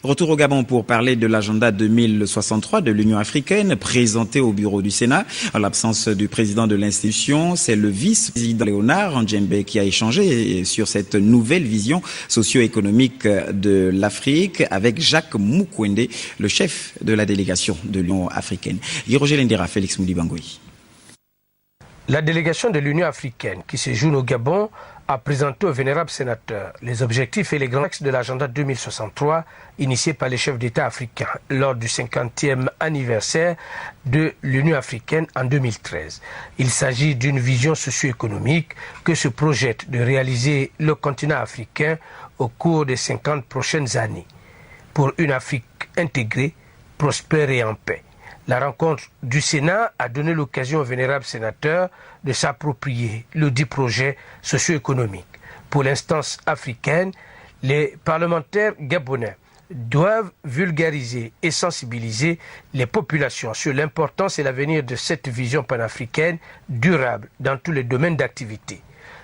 Retour au Gabon pour parler de l'agenda 2063 de l'Union africaine présenté au bureau du Sénat. En l'absence du président de l'institution, c'est le vice-président Léonard Ndjembe qui a échangé sur cette nouvelle vision socio-économique de l'Afrique avec Jacques Moukwende, le chef de la délégation de l'Union africaine. Roger Lendera, Félix Moulibangoui. La délégation de l'Union africaine qui séjourne au Gabon a présenté au vénérable sénateur les objectifs et les grands axes de l'agenda 2063 initié par les chefs d'État africains lors du 50e anniversaire de l'Union africaine en 2013. Il s'agit d'une vision socio-économique que se projette de réaliser le continent africain au cours des 50 prochaines années pour une Afrique intégrée, prospère et en paix. La rencontre du Sénat a donné l'occasion au vénérable sénateur de s'approprier le dit projet socio-économique. Pour l'instance africaine, les parlementaires gabonais doivent vulgariser et sensibiliser les populations sur l'importance et l'avenir de cette vision panafricaine durable dans tous les domaines d'activité.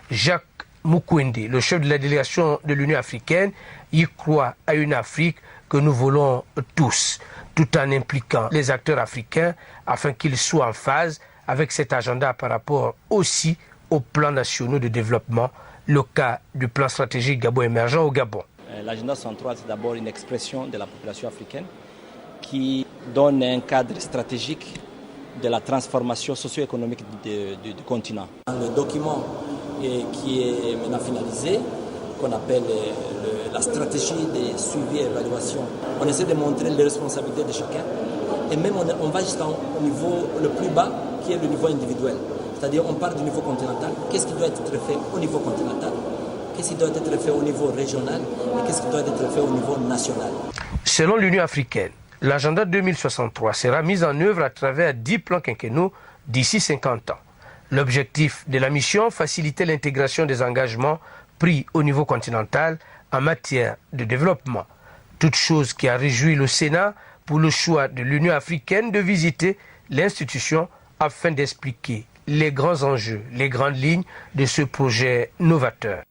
Jacques Moukwende, le chef de la délégation de l'Union africaine, y croit à une Afrique que nous voulons tous, tout en impliquant les acteurs africains afin qu'ils soient en phase avec cet agenda par rapport aussi aux plans nationaux de développement, le cas du plan stratégique Gabon émergent au Gabon. L'agenda 103, c'est d'abord une expression de la population africaine qui donne un cadre stratégique de la transformation socio-économique du continent. Le document qui est maintenant finalisé, qu'on appelle la stratégie de suivi et évaluation. On essaie de montrer les responsabilités de chacun et même on va jusqu'au niveau le plus bas qui est le niveau individuel. C'est-à-dire on part du niveau continental, qu'est-ce qui doit être fait au niveau continental, qu'est-ce qui doit être fait au niveau régional et qu'est-ce qui doit être fait au niveau national. Selon l'Union africaine, l'agenda 2063 sera mis en œuvre à travers 10 plans quinquennaux d'ici 50 ans. L'objectif de la mission, faciliter l'intégration des engagements pris au niveau continental en matière de développement. Toute chose qui a réjoui le Sénat pour le choix de l'Union africaine de visiter l'institution afin d'expliquer les grands enjeux, les grandes lignes de ce projet novateur.